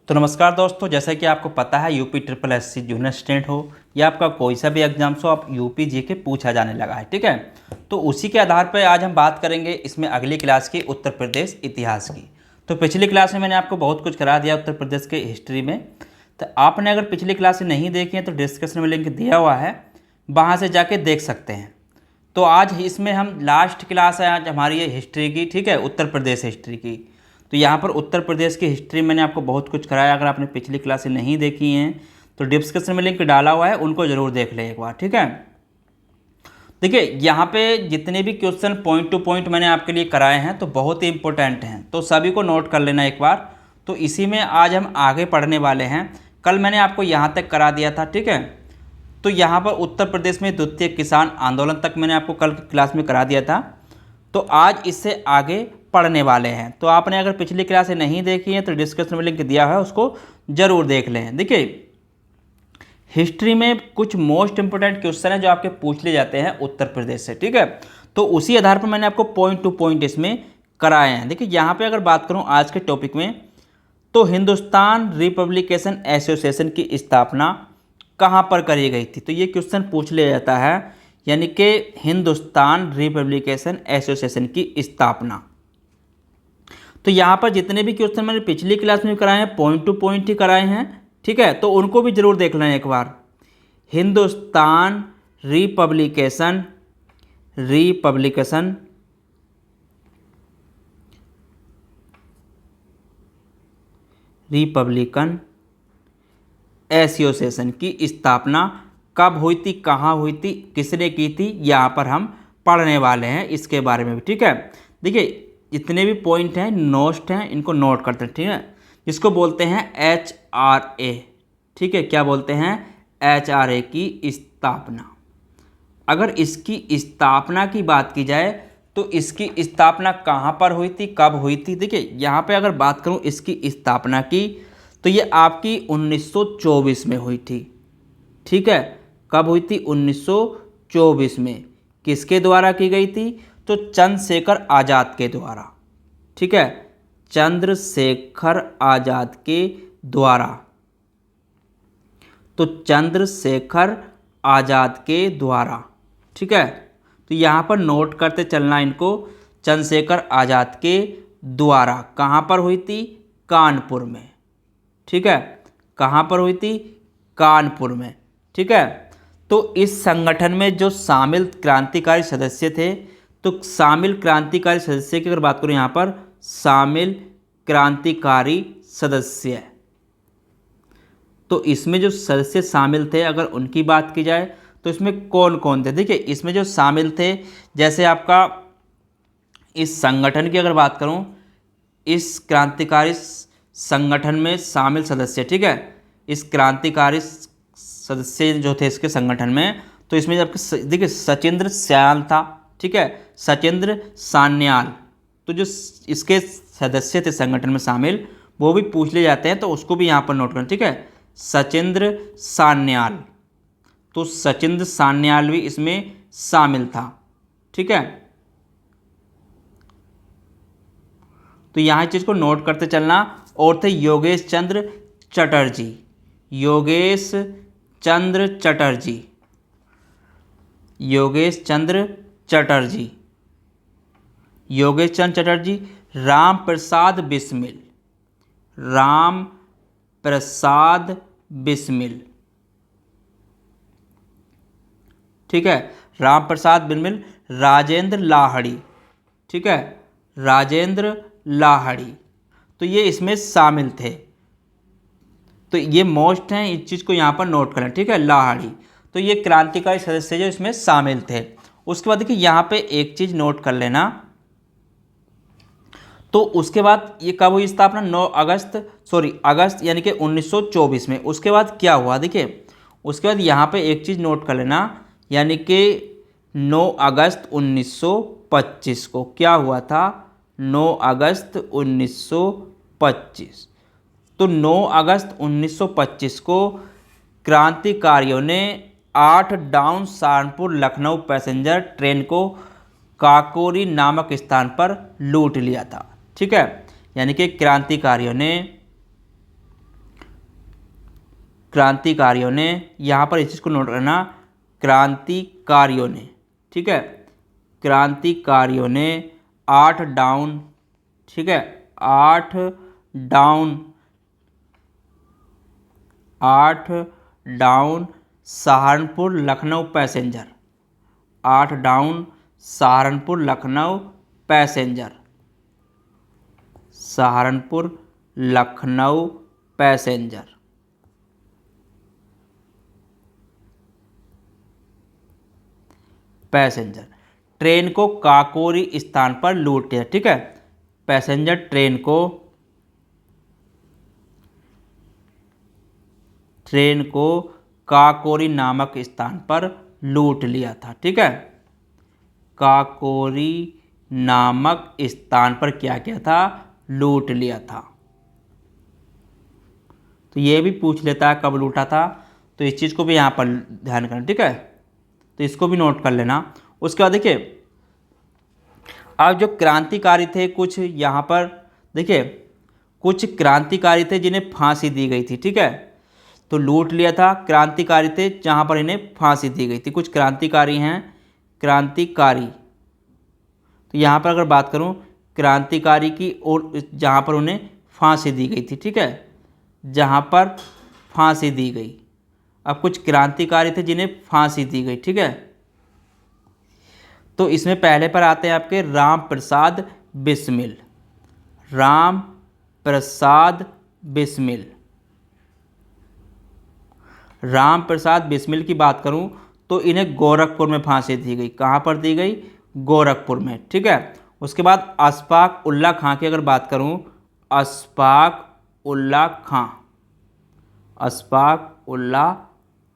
तो नमस्कार दोस्तों, जैसा कि आपको पता है UP triple SC junior assistant हो या आपका कोई सा भी एग्जाम्स हो, आप यूपी जीके पूछा जाने लगा है। ठीक है, तो उसी के आधार पर आज हम बात करेंगे इसमें अगली क्लास की उत्तर प्रदेश इतिहास की। तो पिछली क्लास में मैंने आपको बहुत कुछ करा दिया उत्तर प्रदेश के हिस्ट्री में। तो आपने अगर पिछली क्लास नहीं देखी है तो डिस्क्रिप्शन में लिंक दिया हुआ है, वहाँ से जाके देख सकते हैं। तो आज इसमें हम लास्ट क्लास है आज हमारी ये हिस्ट्री की, ठीक है, उत्तर प्रदेश हिस्ट्री की। तो यहाँ पर उत्तर प्रदेश की हिस्ट्री मैंने आपको बहुत कुछ कराया। अगर आपने पिछली क्लासें नहीं देखी हैं तो डिस्क्रिप्शन में लिंक डाला हुआ है, उनको ज़रूर देख लें एक बार। ठीक है, देखिए यहाँ पे जितने भी क्वेश्चन पॉइंट टू पॉइंट मैंने आपके लिए कराए हैं तो बहुत ही इंपॉर्टेंट हैं, तो सभी को नोट कर लेना एक बार। तो इसी में आज हम आगे पढ़ने वाले हैं। कल मैंने आपको यहाँ तक करा दिया था, ठीक है। तो यहाँ पर उत्तर प्रदेश में द्वितीय किसान आंदोलन तक मैंने आपको कल की क्लास में करा दिया था। तो आज इससे आगे पढ़ने वाले हैं। तो आपने अगर पिछली क्लासें नहीं देखी हैं तो डिस्क्रिप्शन में लिंक दिया है, उसको ज़रूर देख लें। देखिए हिस्ट्री में कुछ मोस्ट इंपोर्टेंट क्वेश्चन हैं जो आपके पूछ लिए जाते हैं उत्तर प्रदेश से, ठीक है। तो उसी आधार पर मैंने आपको पॉइंट टू पॉइंट इसमें कराए हैं। देखिए यहाँ पे अगर बात करूँ आज के टॉपिक में, तो हिंदुस्तान रिपब्लिकेशन एसोसिएशन की स्थापना कहाँ पर करी गई थी, तो ये क्वेश्चन पूछ लिया जाता है। यानी कि हिंदुस्तान रिपब्लिकेशन एसोसिएशन की स्थापना। तो यहाँ पर जितने भी क्वेश्चन मैंने पिछली क्लास में कराए हैं पॉइंट टू पॉइंट ही कराए हैं, ठीक है। तो उनको भी जरूर देख लें एक बार। Hindustan republication republication republican association की स्थापना कब हुई थी, कहाँ हुई थी, किसने की थी, यहाँ पर हम पढ़ने वाले हैं इसके बारे में भी, ठीक है। देखिए जितने भी पॉइंट हैं नोस्ट हैं, इनको नोट करते हैं, ठीक है। जिसको बोलते हैं HRA, ठीक है, क्या बोलते हैं, HRA की स्थापना। अगर इसकी स्थापना की बात की जाए तो इसकी स्थापना कहाँ पर हुई थी, कब हुई थी। देखिए यहाँ पे अगर बात करूँ इसकी स्थापना की, तो ये आपकी 1924 में हुई थी, ठीक है। कब हुई थी, 1924 में। किसके द्वारा की गई थी, तो चंद्रशेखर आज़ाद के द्वारा, ठीक है, चंद्रशेखर आज़ाद के द्वारा। तो चंद्रशेखर आज़ाद के द्वारा, ठीक है। तो यहाँ पर नोट करते चलना इनको, चंद्रशेखर आज़ाद के द्वारा। कहाँ पर हुई थी, कानपुर में, ठीक है। कहाँ पर हुई थी, कानपुर में, ठीक है। तो इस संगठन में जो शामिल क्रांतिकारी सदस्य थे, तो शामिल क्रांतिकारी सदस्य की अगर बात करूँ यहाँ पर, शामिल क्रांतिकारी सदस्य, तो इसमें जो सदस्य शामिल थे अगर उनकी बात की जाए तो इसमें कौन कौन थे। देखिए इसमें जो शामिल थे, जैसे आपका इस संगठन की अगर बात करूं, इस क्रांतिकारी संगठन में शामिल सदस्य, ठीक है, इस क्रांतिकारी सदस्य जो थे इसके संगठन में, तो इसमें आपके देखिए सचिंद्र सयाल था, ठीक है, सचिंद्र सान्याल। तो जो इसके सदस्य थे संगठन में शामिल, वो भी पूछ ले जाते हैं, तो उसको भी यहाँ पर नोट करना, ठीक है, सचिंद्र सान्याल। तो सचिंद्र सान्याल भी इसमें शामिल था, ठीक है। तो यहाँ चीज़ को नोट करते चलना। और थे योगेश चंद्र चटर्जी, योगेश चंद्र चटर्जी, योगेश चंद्र चटर्जी, योगेश चंद्र चटर्जी। राम प्रसाद बिस्मिल, राम प्रसाद बिस्मिल, ठीक है, राम प्रसाद बिस्मिल। राजेंद्र लाहड़ी, ठीक है, राजेंद्र लाहड़ी। तो ये इसमें शामिल थे। तो ये मोस्ट हैं, इस चीज़ को यहाँ पर नोट करना, ठीक है, लाहड़ी। तो ये क्रांतिकारी सदस्य जो इसमें शामिल थे। उसके बाद देखिए यहाँ पे एक चीज़ नोट कर लेना। तो उसके बाद ये कब हुई स्थापना, 9 अगस्त यानी कि 1924 में। उसके बाद क्या हुआ, देखिए उसके बाद यहाँ पे एक चीज़ नोट कर लेना, यानी कि 9 अगस्त 1925 को क्या हुआ था, 9 अगस्त 1925। तो 9 अगस्त 1925 को क्रांतिकारियों ने 8 down Saharanpur Lucknow passenger train को काकोरी नामक स्थान पर लूट लिया था, ठीक है। यानी कि क्रांतिकारियों ने क्रांतिकारियों ने, यहाँ पर इस चीज़ को नोट करना, क्रांतिकारियों ने, ठीक है, क्रांतिकारियों ने 8 डाउन, ठीक है, 8 down, 8 down Saharanpur Lucknow passenger, 8 down Saharanpur Lucknow passenger, Saharanpur Lucknow passenger, passenger train को काकोरी स्थान पर लूट लिया, ठीक है, पैसेंजर ट्रेन को काकोरी नामक स्थान पर लूट लिया था, ठीक है, काकोरी नामक स्थान पर क्या किया था, लूट लिया था। तो ये भी पूछ लेता है कब लूटा था, तो इस चीज़ को भी यहाँ पर ध्यान करना, ठीक है, तो इसको भी नोट कर लेना। उसके बाद देखिए, अब जो क्रांतिकारी थे कुछ यहाँ पर देखिए, कुछ क्रांतिकारी थे जिन्हें फांसी दी गई थी, ठीक है, तो लूट लिया था, क्रांतिकारी थे जहाँ पर इन्हें फांसी दी गई थी, कुछ क्रांतिकारी हैं, क्रांतिकारी, तो यहाँ पर अगर बात करूँ क्रांतिकारी की और जहाँ पर उन्हें फांसी दी गई थी, ठीक है, जहाँ पर फांसी दी गई। अब कुछ क्रांतिकारी थे जिन्हें फांसी दी गई, ठीक है, तो इसमें पहले पर आते हैं आपके राम प्रसाद बिस्मिल, राम प्रसाद बिस्मिल, राम प्रसाद बिस्मिल की बात करूं तो इन्हें गोरखपुर में फांसी दी गई, कहाँ पर दी गई, गोरखपुर में, ठीक है। उसके बाद अशफाक उल्ला खां की अगर बात करूं, अशफाक उल्ला खां, अशफाक उल्ला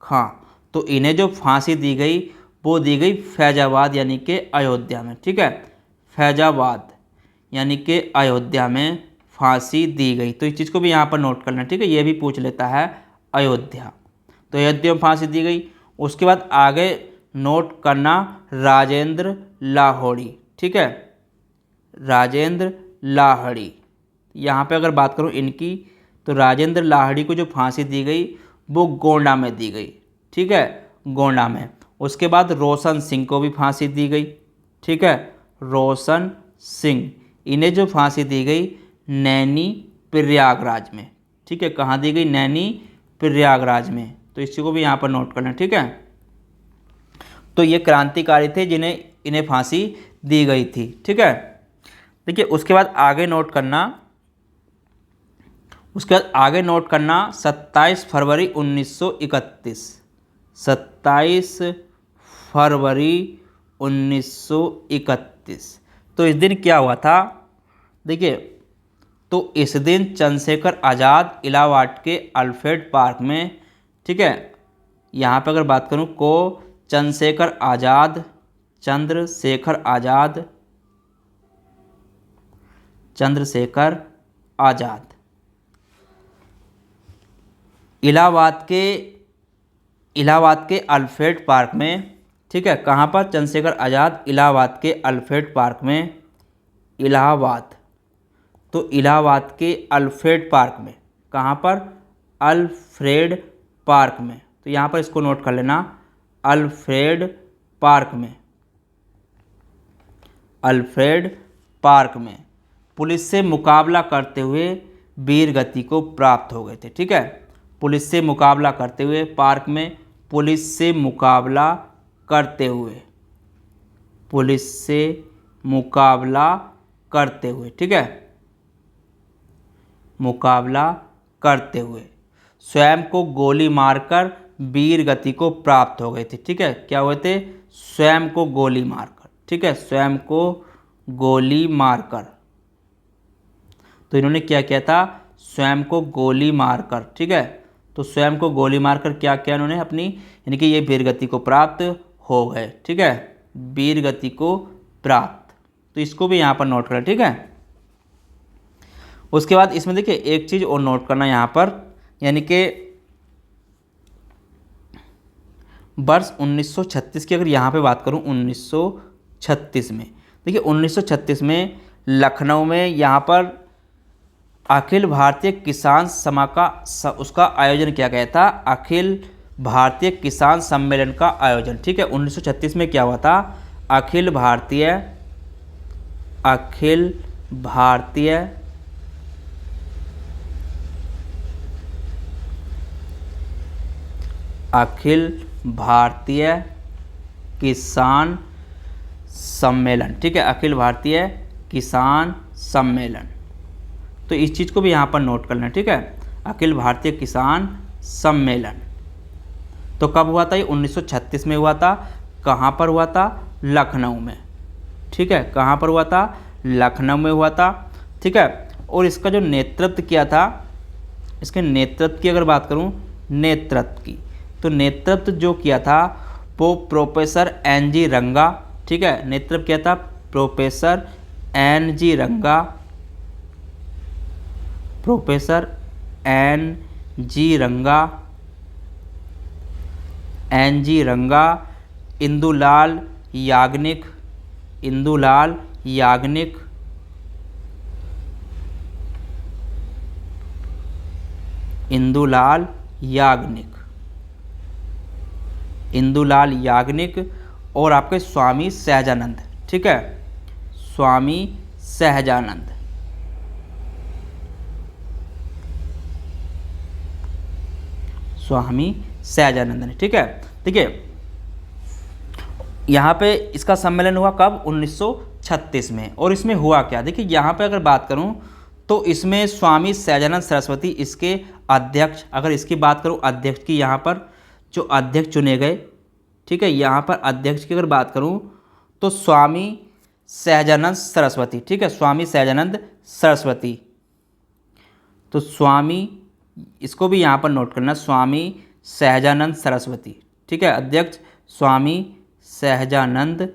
खां, तो इन्हें जो फांसी दी गई वो दी गई फैजाबाद यानी कि अयोध्या में, ठीक है, फैजाबाद यानी कि अयोध्या में फांसी दी गई। तो इस चीज़ को भी यहाँ पर नोट करना, ठीक है, ये भी पूछ लेता है अयोध्या, तो अयोध्या में फांसी दी गई। उसके बाद आगे नोट करना राजेंद्र लाहौरी, ठीक है, राजेंद्र लाहौरी, यहाँ पे अगर बात करूँ इनकी, तो राजेंद्र लाहौरी को जो फांसी दी गई वो गोंडा में दी गई, ठीक है, गोंडा में। उसके बाद रोशन सिंह को भी फांसी दी गई, ठीक है, रोशन सिंह, इन्हें जो फांसी दी गई नैनी प्रयागराज में, ठीक है, कहाँ दी गई, नैनी प्रयागराज में, तो इसी को भी यहाँ पर नोट करना, ठीक है। तो ये क्रांतिकारी थे इन्हें फांसी दी गई थी, ठीक है। देखिए उसके बाद आगे नोट करना, उसके बाद आगे नोट करना 27 फरवरी 1931, 27 फरवरी 1931, तो इस दिन क्या हुआ था, देखिए, तो इस दिन चंद्रशेखर आज़ाद इलाहाबाद के अल्फ्रेड पार्क में, ठीक है, यहाँ पर अगर बात करूँ को चंद्रशेखर आज़ाद, चंद्रशेखर आज़ाद, चंद्रशेखर आज़ाद इलाहाबाद के अल्फ्रेड पार्क में, ठीक है, कहाँ पर, चंद्रशेखर आज़ाद इलाहाबाद के अल्फ्रेड पार्क में, इलाहाबाद, तो इलाहाबाद के अल्फ्रेड पार्क में, कहाँ पर, अल्फ्रेड पार्क में, तो यहाँ पर इसको नोट कर लेना, अल्फ्रेड पार्क में, अल्फ्रेड पार्क में पुलिस से मुकाबला करते हुए वीर गति को प्राप्त हो गए थे, ठीक है, पुलिस से मुकाबला करते हुए, पार्क में पुलिस से मुकाबला करते हुए, पुलिस से मुकाबला करते हुए, ठीक है, मुकाबला करते हुए स्वयं को गोली मारकर वीर गति को प्राप्त हो गए थे, ठीक है, क्या हुए थे, स्वयं को गोली मारकर, ठीक है, स्वयं को गोली मारकर, तो इन्होंने क्या किया था, स्वयं को गोली मारकर, ठीक है, तो स्वयं को गोली मारकर क्या किया इन्होंने अपनी, यानी कि ये वीर गति को प्राप्त हो गए, ठीक है, वीर गति को प्राप्त, तो इसको भी यहाँ पर नोट करें, ठीक है। उसके बाद इसमें देखिए एक चीज़ और नोट करना यहाँ पर, यानी कि वर्ष 1936 की अगर यहाँ पे बात करूँ, 1936 में देखिए 1936 में लखनऊ में यहाँ पर अखिल भारतीय किसान समा का उसका आयोजन किया गया था, अखिल भारतीय किसान सम्मेलन का आयोजन। ठीक है, 1936 में क्या हुआ था? अखिल भारतीय किसान सम्मेलन। ठीक है, अखिल भारतीय किसान सम्मेलन। तो इस चीज़ को भी यहाँ पर नोट कर लें। ठीक है, अखिल भारतीय किसान सम्मेलन तो कब हुआ था? ये 1936 में हुआ था। कहाँ पर हुआ था? लखनऊ में। ठीक है, कहाँ पर हुआ था? लखनऊ में हुआ था। ठीक है, और इसका जो नेतृत्व किया था, इसके नेतृत्व की अगर बात करूँ, नेतृत्व की, तो नेतृत्व जो किया था वो प्रोफेसर एन.जी. रंगा। ठीक है, नेतृत्व किया था प्रोफेसर एन.जी. रंगा, इंदुलाल याग्निक, और आपके स्वामी सहजानंद। ठीक है, स्वामी सहजानंद। ने। ठीक है, देखिए यहाँ पे इसका सम्मेलन हुआ कब? 1936 में। और इसमें हुआ क्या? देखिए यहाँ पे अगर बात करूँ तो इसमें स्वामी सहजानंद सरस्वती इसके अध्यक्ष, अगर इसकी बात करूँ अध्यक्ष की, यहाँ पर जो अध्यक्ष चुने गए, ठीक है, यहाँ पर अध्यक्ष की अगर बात करूँ तो स्वामी सहजानंद सरस्वती। ठीक है, स्वामी सहजानंद सरस्वती। तो स्वामी, इसको भी यहाँ पर नोट करना, स्वामी सहजानंद सरस्वती। ठीक है, अध्यक्ष स्वामी सहजानंद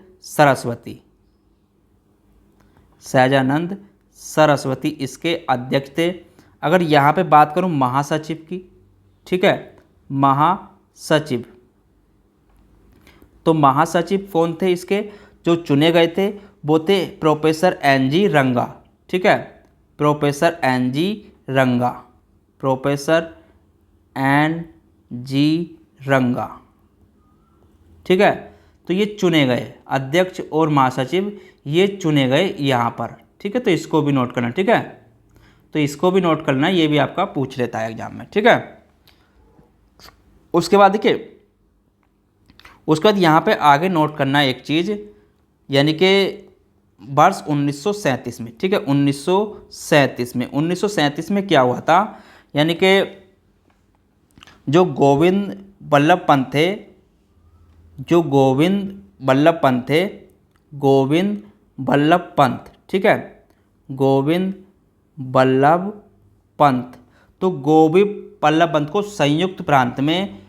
सरस्वती इसके अध्यक्ष थे। अगर यहाँ पे बात करूँ महासचिव की, ठीक है, महासचिव, तो महासचिव कौन थे इसके जो चुने गए थे? वो थे प्रोफेसर एन.जी. रंगा। ठीक है, प्रोफेसर एन.जी. रंगा। ठीक है, तो ये चुने गए अध्यक्ष और महासचिव, ये चुने गए यहाँ पर। ठीक है, तो इसको भी नोट करना। ठीक है, तो इसको भी नोट करना, ये भी आपका पूछ लेता है एग्जाम में। ठीक है, उसके बाद देखिए, उसके बाद यहाँ पे आगे नोट करना एक चीज़, यानी कि वर्ष 1937 में। ठीक है, 1937 में क्या हुआ था? यानी कि जो गोविंद बल्लभ पंत थे, ठीक है, गोविंद बल्लभ पंत, तो गोविंद बल्लभ पंत को संयुक्त प्रांत में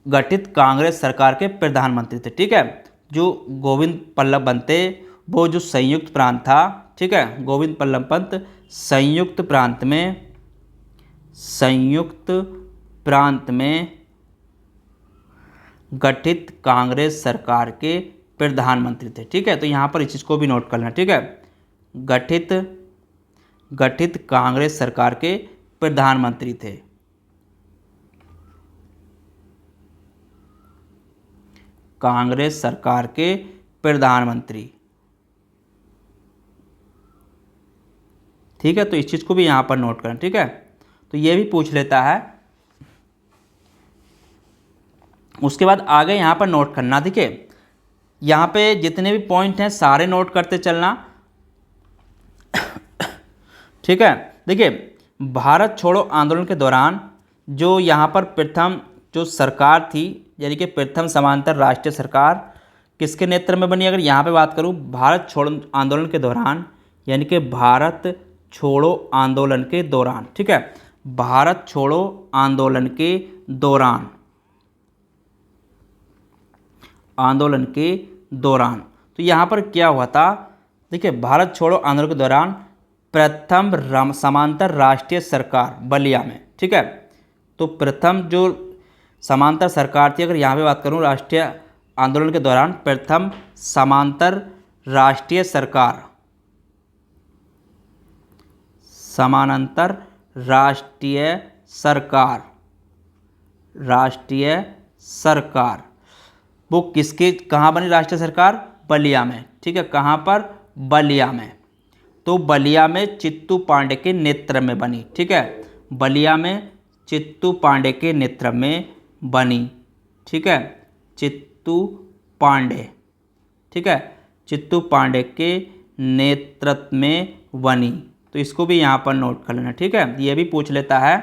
गठित कांग्रेस सरकार के प्रधानमंत्री थे। ठीक है, जो गोविंद बल्लभ पंत थे वो जो संयुक्त प्रांत था, ठीक है, गोविंद बल्लभ पंत संयुक्त प्रांत में गठित कांग्रेस सरकार के प्रधानमंत्री थे। ठीक है, तो यहाँ पर इस चीज़ को भी नोट करना। ठीक है, गठित कांग्रेस सरकार के प्रधानमंत्री थे। कांग्रेस सरकार के प्रधानमंत्री। ठीक है, तो इस चीज़ को भी यहाँ पर नोट करना। ठीक है, तो ये भी पूछ लेता है। उसके बाद आगे यहाँ पर नोट करना। देखिए यहाँ पे जितने भी पॉइंट हैं सारे नोट करते चलना। ठीक है, देखिए भारत छोड़ो आंदोलन के दौरान जो यहाँ पर प्रथम जो सरकार थी, यानी कि प्रथम समांतर राष्ट्रीय सरकार किसके नेतृत्व में बनी? अगर यहाँ पे बात करूँ भारत छोड़ो आंदोलन के दौरान, यानी कि भारत छोड़ो आंदोलन के दौरान, ठीक है, भारत छोड़ो आंदोलन के दौरान, तो यहाँ पर क्या हुआ था? देखिए भारत छोड़ो आंदोलन के दौरान प्रथम समांतर राष्ट्रीय सरकार बलिया में, ठीक है, तो प्रथम जो समांतर सरकार थी, अगर यहाँ पे बात करूँ राष्ट्रीय आंदोलन के दौरान प्रथम समांतर राष्ट्रीय समानांतर राष्ट्रीय सरकार, राष्ट्रीय सरकार वो किसके कहाँ बनी राष्ट्रीय सरकार? बलिया में। ठीक है, कहाँ पर? बलिया में। तो बलिया में चित्तू पांडे के नेतृत्व में बनी। ठीक है, बलिया में चित्तू पांडे के नेतृत्व में बनी। ठीक है, चित्तू पांडे, ठीक है, चित्तू पांडे के नेतृत्व में बनी। तो इसको भी यहाँ पर नोट कर लेना। ठीक है, ये भी पूछ लेता है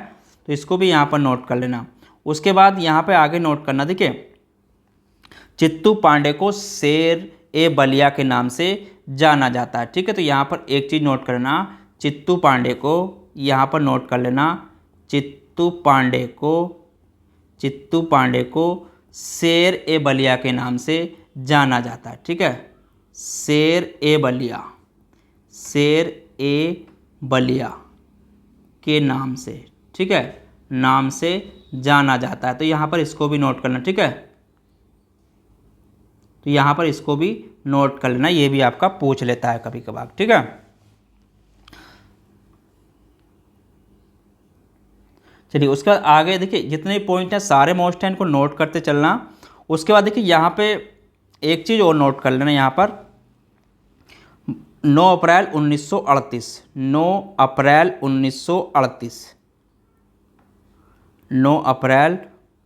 तो इसको भी यहाँ पर नोट कर लेना। उसके बाद यहाँ पे आगे नोट करना, देखिए चित्तू पांडे को शेर ए बलिया के नाम से जाना जाता है। ठीक है, तो यहाँ पर एक चीज़ नोट करना, चित्तू पांडे को यहाँ पर नोट कर लेना, चित्तू पांडे को शेर ए बलिया के नाम से जाना जाता है। ठीक है, शेर ए बलिया के नाम से, ठीक है, नाम से जाना जाता है। तो यहाँ पर इसको भी नोट करना। ठीक है, तो यहाँ पर इसको भी नोट कर लेना, ये भी आपका पूछ लेता है कभी कभार। ठीक है, चलिए उसके बाद आगे देखिए जितने पॉइंट हैं सारे मोस्ट हैं इनको नोट करते चलना। उसके बाद देखिए यहाँ पे एक चीज़ और नोट कर लेना, यहाँ पर 9 अप्रैल 1938, 9 अप्रैल 1938, 9 अप्रैल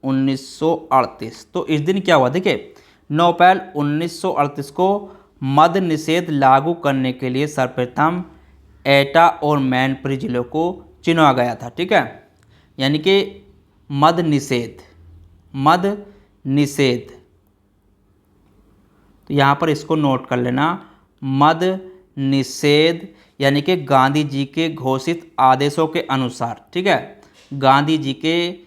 1938। तो इस दिन क्या हुआ? देखिए 9 अप्रैल 1938 को मद्य निषेध लागू करने के लिए सर्वप्रथम एटा और मैनपुरी जिलों को चुना गया था। ठीक है, यानी कि मद्य निषेध, तो यहाँ पर इसको नोट कर लेना, मद्य निषेध यानी कि गांधी जी के घोषित आदेशों के अनुसार। ठीक है, गांधी जी के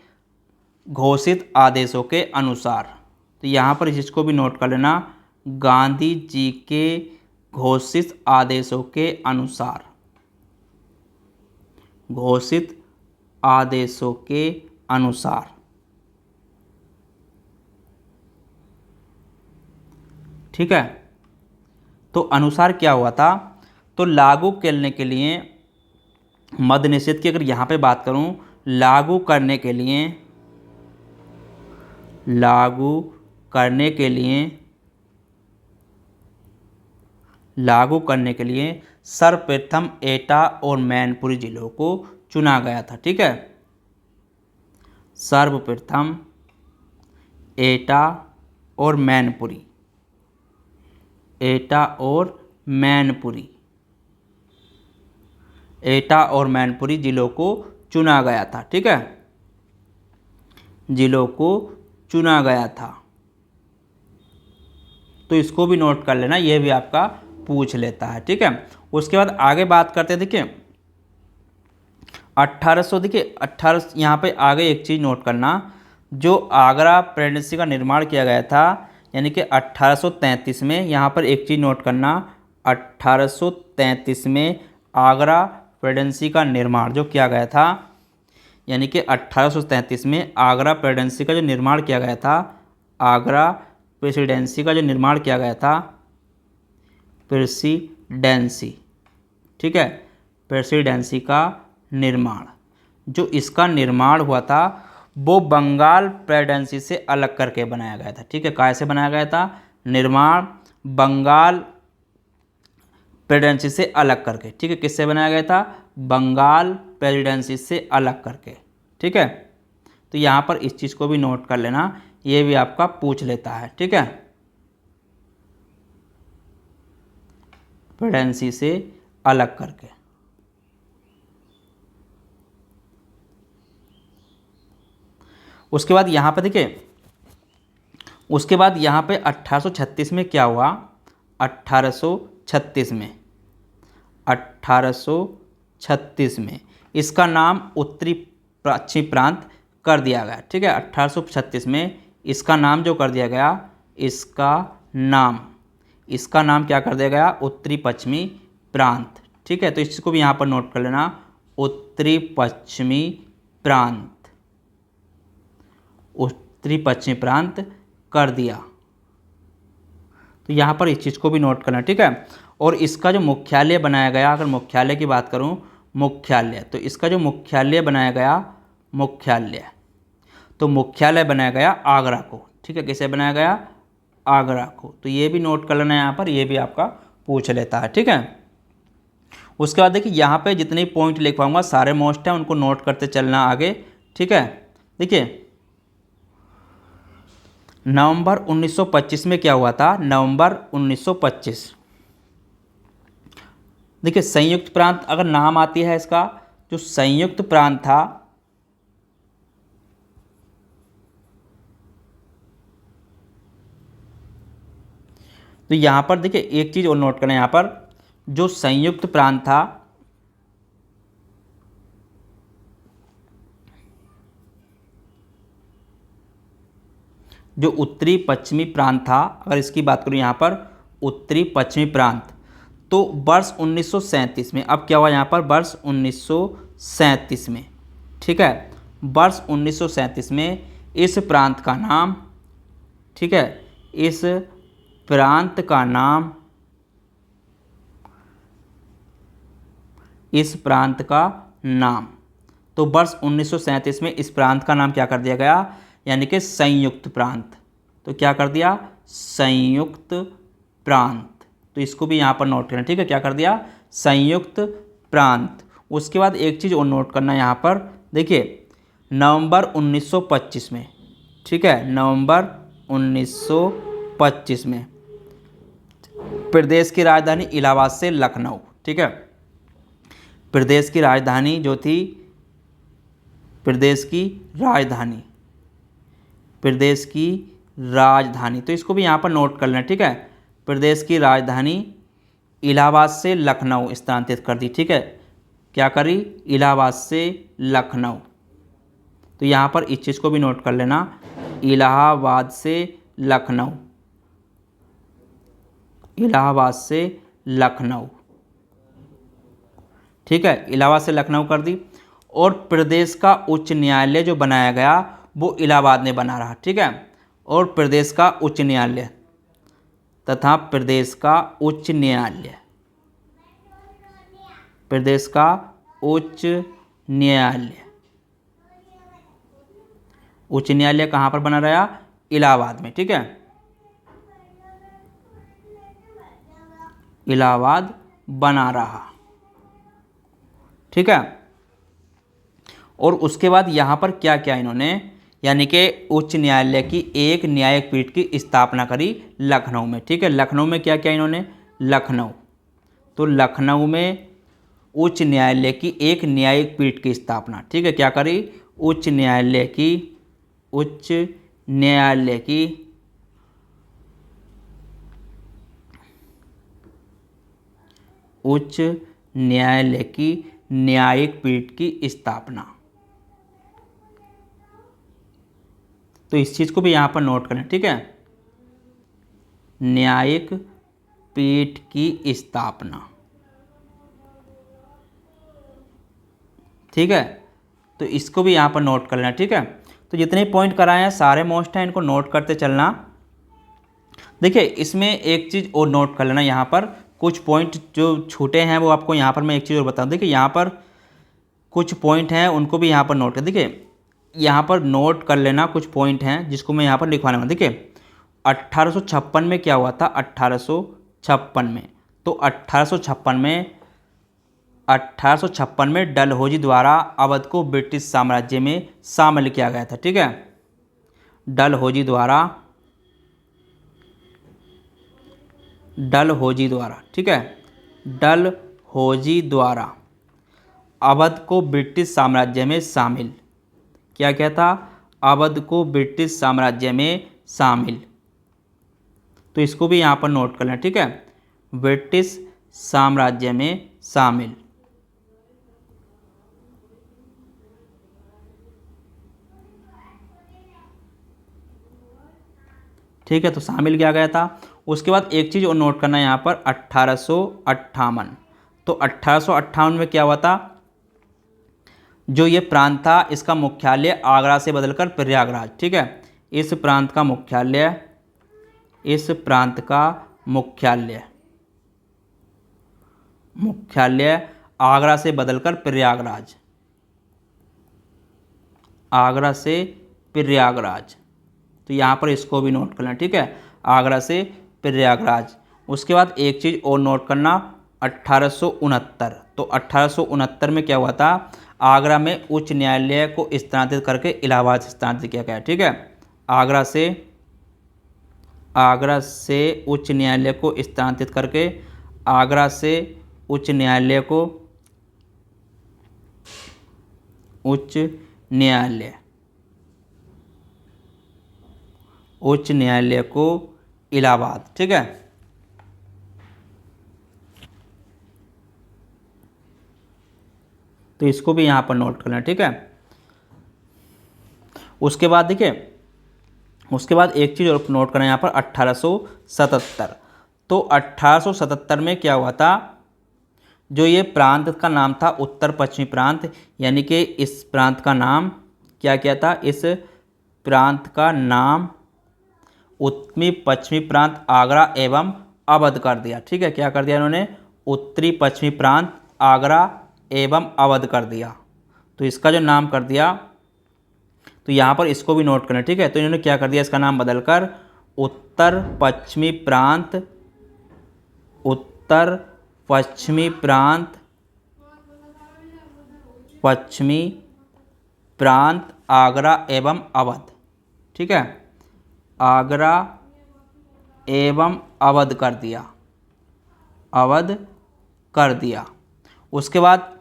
घोषित आदेशों के अनुसार। तो यहाँ पर इस चीज़ को भी नोट कर लेना, गांधी जी के घोषित आदेशों के अनुसार, घोषित आदेशों के अनुसार। ठीक है, तो अनुसार क्या हुआ था? तो लागू करने के लिए मद्य निषेध की अगर यहाँ पे बात करूँ, लागू करने के लिए सर्वप्रथम एटा और मैनपुरी जिलों को चुना गया था। ठीक है, सर्वप्रथम एटा और मैनपुरी, एटा और मैनपुरी जिलों को चुना गया था। ठीक है, जिलों को चुना गया था। तो इसको भी नोट कर लेना, यह भी आपका पूछ लेता है। ठीक है, उसके बाद आगे बात करते हैं। देखिए 1800, देखिए 1800 यहाँ पे आगे एक चीज़ नोट करना, जो आगरा प्रेसिडेंसी का निर्माण किया गया था, यानी कि 1833 में, यहाँ पर एक चीज़ नोट करना, 1833 में आगरा प्रेसिडेंसी का निर्माण जो किया गया था, यानी कि 1833 में आगरा प्रेसिडेंसी का जो निर्माण किया गया था, आगरा प्रेसिडेंसी का जो निर्माण किया गया था, प्रेसिडेंसी, ठीक है, प्रेसिडेंसी का निर्माण, जो इसका निर्माण हुआ था वो बंगाल प्रेसिडेंसी से अलग करके बनाया गया था। ठीक है, कैसे बनाया गया था? निर्माण बंगाल प्रेसिडेंसी से अलग करके। ठीक है, किससे बनाया गया था? बंगाल प्रेसिडेंसी से अलग करके। ठीक है, तो यहाँ पर इस चीज़ को भी नोट कर लेना, ये भी आपका पूछ लेता है। ठीक है, प्रेसिडेंसी से अलग करके। उसके बाद यहाँ पे देखिए, उसके बाद यहाँ पे 1836 में क्या हुआ? 1836 में इसका नाम उत्तरी पश्चिमी प्रांत कर दिया गया। ठीक है, 1836 में इसका नाम जो कर दिया गया, इसका नाम क्या कर दिया गया? उत्तरी पश्चिमी प्रांत। ठीक है, तो इस चीज़ को भी यहाँ पर नोट कर लेना, उत्तरी पश्चिमी प्रांत कर दिया। तो यहाँ पर इस चीज़ को भी नोट करना। ठीक है, और इसका जो मुख्यालय बनाया गया, अगर मुख्यालय की बात करूँ, मुख्यालय। तो इसका जो मुख्यालय बनाया गया, मुख्यालय, तो मुख्यालय बनाया गया आगरा को। ठीक है, कैसे बनाया गया? आगरा को। तो ये भी नोट कर लेना यहाँ पर, ये भी आपका पूछ लेता है। ठीक है, उसके बाद देखिए यहाँ पे जितने पॉइंट लिखवाऊंगा सारे मोस्ट हैं, उनको नोट करते चलना आगे। ठीक है, देखिए नवंबर 1925 में क्या हुआ था? नवंबर 1925, देखिए संयुक्त प्रांत अगर नाम आती है इसका, जो संयुक्त प्रांत था, तो यहां पर देखिए एक चीज और नोट करें, यहां पर जो संयुक्त प्रांत था, जो उत्तरी पश्चिमी प्रांत था, अगर इसकी बात करूं यहां पर उत्तरी पश्चिमी प्रांत, तो वर्ष 1937 में, अब क्या हुआ यहाँ पर? वर्ष 1937 में, ठीक है, वर्ष 1937 में इस प्रांत का नाम, ठीक है, इस प्रांत का नाम, इस प्रांत का नाम, तो वर्ष 1937 में इस प्रांत का नाम क्या कर दिया गया? यानी कि संयुक्त प्रांत। तो क्या कर दिया? संयुक्त प्रांत। तो इसको भी यहाँ पर नोट करना। ठीक है, क्या कर दिया? संयुक्त प्रांत। उसके बाद एक चीज़ और नोट करना यहाँ पर, देखिए नवंबर 1925 में, ठीक है, नवंबर 1925 में प्रदेश की राजधानी इलाहाबाद से लखनऊ, ठीक है, प्रदेश की राजधानी जो थी, प्रदेश की राजधानी, प्रदेश की राजधानी, तो इसको भी यहाँ पर नोट कर लेना। ठीक है, प्रदेश की राजधानी इलाहाबाद से लखनऊ स्थानांतरित कर दी। ठीक है, क्या करी? इलाहाबाद से लखनऊ। तो यहाँ पर इस चीज़ को भी नोट कर लेना, इलाहाबाद से लखनऊ, इलाहाबाद से लखनऊ। ठीक है, इलाहाबाद से लखनऊ कर दी। और प्रदेश का उच्च न्यायालय जो बनाया गया वो इलाहाबाद में बना रहा। ठीक है, और प्रदेश का उच्च न्यायालय तथा प्रदेश का उच्च न्यायालय, प्रदेश का उच्च न्यायालय, उच्च न्यायालय कहाँ पर बना रहा? इलाहाबाद में। ठीक है, इलाहाबाद बना रहा। ठीक है, और उसके बाद यहाँ पर क्या क्या इन्होंने, यानी कि उच्च न्यायालय की एक न्यायिक पीठ की स्थापना करी लखनऊ में। ठीक है, लखनऊ में क्या क्या इन्होंने? लखनऊ, तो लखनऊ में उच्च न्यायालय की एक न्यायिक पीठ की स्थापना। ठीक है, क्या करी? उच्च न्यायालय की, उच्च न्यायालय की, उच्च न्यायालय की न्यायिक पीठ की स्थापना। तो इस चीज़ को भी यहाँ पर नोट करें। ठीक है, न्यायिक पीठ की स्थापना। ठीक है, तो इसको भी यहाँ पर नोट कर लेना। ठीक है, तो जितने पॉइंट कराए हैं सारे मोस्ट हैं, इनको नोट करते चलना। देखिए इसमें एक चीज़ और नोट कर लेना, यहाँ पर कुछ पॉइंट जो छूटे हैं वो आपको यहाँ पर मैं एक चीज़ और बताऊँ। देखिए यहाँ पर कुछ पॉइंट हैं, उनको भी यहाँ पर नोट कर, देखिए यहाँ पर नोट कर लेना कुछ पॉइंट हैं जिसको मैं यहाँ पर लिखवाने वाला। देखिए 1856 में क्या हुआ था? 1856 में, तो 1856 में डलहौजी द्वारा अवध को ब्रिटिश साम्राज्य में शामिल किया गया था। ठीक है, डलहौजी द्वारा, डलहौजी द्वारा, ठीक है, डलहौजी द्वारा अवध को ब्रिटिश साम्राज्य में शामिल क्या क्या था? अवध को ब्रिटिश साम्राज्य में शामिल। तो इसको भी यहाँ पर नोट कर लें। ठीक है, ब्रिटिश साम्राज्य में शामिल। ठीक है, तो शामिल किया गया था। उसके बाद एक चीज़ और नोट करना है यहाँ पर, 1858। तो 1858 में क्या हुआ था? जो ये प्रांत था इसका मुख्यालय आगरा से बदलकर प्रयागराज। ठीक है, इस प्रांत का मुख्यालय, इस प्रांत का मुख्यालय, मुख्यालय आगरा से बदलकर प्रयागराज, आगरा से प्रयागराज। तो यहाँ पर इसको भी नोट करना, ठीक है, आगरा से प्रयागराज। उसके बाद एक चीज़ और नोट करना, 1869। तो 1869 में क्या हुआ था, आगरा में उच्च न्यायालय को स्थानांतरित करके इलाहाबाद से स्थानांतरित किया गया, ठीक है। आगरा से उच्च न्यायालय को स्थानांतरित करके, आगरा से उच्च न्यायालय को, उच्च न्यायालय को इलाहाबाद, ठीक है। तो इसको भी यहाँ पर नोट करना, ठीक है। उसके बाद देखिए, उसके बाद एक चीज़ और नोट करना यहाँ पर, 1877। तो 1877 में क्या हुआ था, जो ये प्रांत का नाम था उत्तर पश्चिमी प्रांत, यानी कि इस प्रांत का नाम क्या था, इस प्रांत का नाम उत्तरी पश्चिमी प्रांत आगरा एवं अवध कर दिया, ठीक है। क्या कर दिया इन्होंने, उत्तरी पश्चिमी प्रांत आगरा एवं अवध कर दिया। तो इसका जो नाम कर दिया, तो यहाँ पर इसको भी नोट करना, ठीक है। तो इन्होंने क्या कर दिया, इसका नाम बदलकर उत्तर पश्चिमी प्रांत, उत्तर पश्चिमी प्रांत, पश्चिमी प्रांत आगरा एवं अवध, ठीक है, आगरा एवं अवध कर दिया, अवध कर दिया। उसके बाद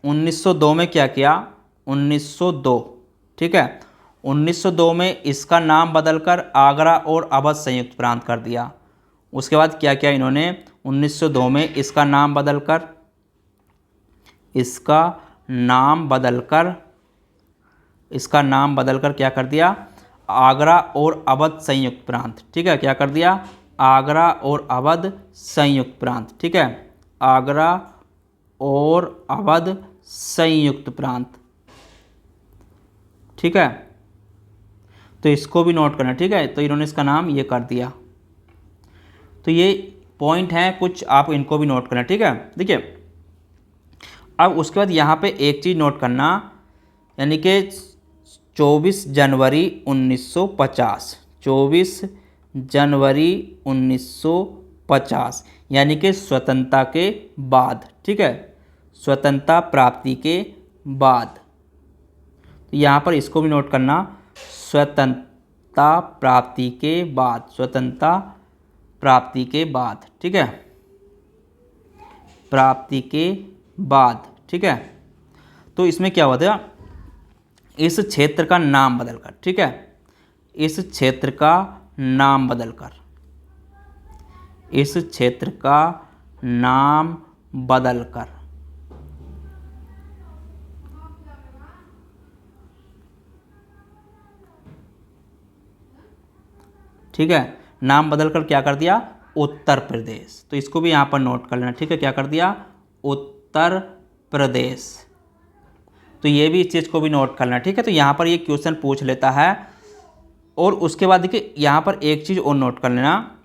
1902 में क्या किया, 1902, ठीक है, 1902 में इसका नाम बदलकर आगरा और अवध संयुक्त प्रांत कर दिया। उसके बाद क्या किया इन्होंने, 1902 में इसका नाम बदलकर, इसका नाम बदलकर क्या कर दिया, आगरा और अवध संयुक्त प्रांत, ठीक है। क्या कर दिया, आगरा और अवध संयुक्त प्रांत, ठीक है, आगरा और अवध संयुक्त प्रांत, ठीक है। तो इसको भी नोट करना, ठीक है। तो इन्होंने इसका नाम ये कर दिया। तो ये पॉइंट हैं कुछ, आप इनको भी नोट करना, ठीक है। देखिए, अब उसके बाद यहाँ पे एक चीज़ नोट करना, यानी कि 24 जनवरी 1950, 24 जनवरी 1950, यानी कि स्वतंत्रता के बाद, ठीक है, स्वतंत्रता प्राप्ति के बाद। तो यहाँ पर इसको भी नोट करना, स्वतंत्रता प्राप्ति के बाद, स्वतंत्रता प्राप्ति के बाद, ठीक है, प्राप्ति के बाद, ठीक है। तो इसमें क्या हुआ था, इस क्षेत्र का नाम बदलकर, ठीक है, इस क्षेत्र का नाम बदलकर, इस क्षेत्र का नाम बदलकर, ठीक है, नाम बदलकर क्या कर दिया, उत्तर प्रदेश। तो इसको भी यहाँ पर नोट कर लेना, ठीक है, क्या कर दिया, उत्तर प्रदेश। तो ये भी इस चीज़ को भी नोट करना, ठीक है। तो यहाँ पर ये क्वेश्चन पूछ लेता है। और उसके बाद देखिए, यहाँ पर एक चीज़ और नोट कर लेना,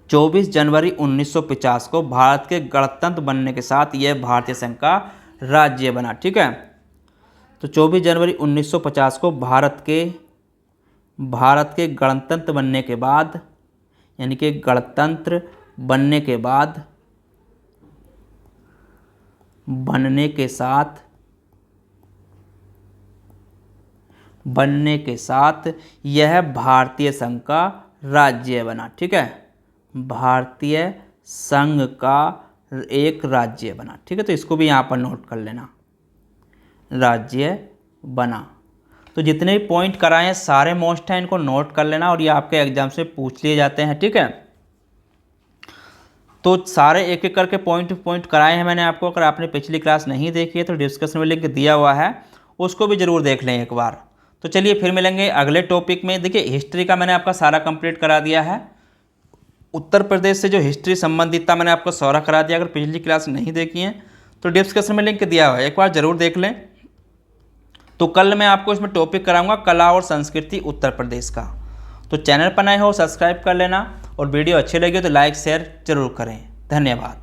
24 जनवरी 1950 को भारत के गणतंत्र बनने के साथ यह भारतीय संघ का राज्य बना, ठीक है। तो 24 जनवरी 1950 को भारत के गणतंत्र बनने के बाद, यानी कि गणतंत्र बनने के बाद, बनने के साथ यह भारतीय संघ का राज्य बना, ठीक है, भारतीय संघ का एक राज्य बना, ठीक है। तो इसको भी यहाँ पर नोट कर लेना, राज्य बना। तो जितने भी पॉइंट कराए हैं सारे मोस्ट हैं, इनको नोट कर लेना, और ये आपके एग्जाम से पूछ लिए जाते हैं, ठीक है। तो सारे एक एक करके पॉइंट कराए हैं मैंने आपको। अगर आपने पिछली क्लास नहीं देखी है तो डिस्कशन में लिंक दिया हुआ है, उसको भी ज़रूर देख लें एक बार। तो चलिए फिर मिलेंगे अगले टॉपिक में। देखिए, हिस्ट्री का मैंने आपका सारा कंप्लीट करा दिया है। उत्तर प्रदेश से जो हिस्ट्री संबंधित था मैंने आपको सारा करा दिया। अगर पिछली क्लास नहीं देखी है तो डिस्कशन में लिंक दिया हुआ है, एक बार ज़रूर देख लें। तो कल मैं आपको इसमें टॉपिक कराऊंगा कला और संस्कृति उत्तर प्रदेश का। तो चैनल पर नए हो सब्सक्राइब कर लेना, और वीडियो अच्छी लगी तो लाइक शेयर जरूर करें। धन्यवाद।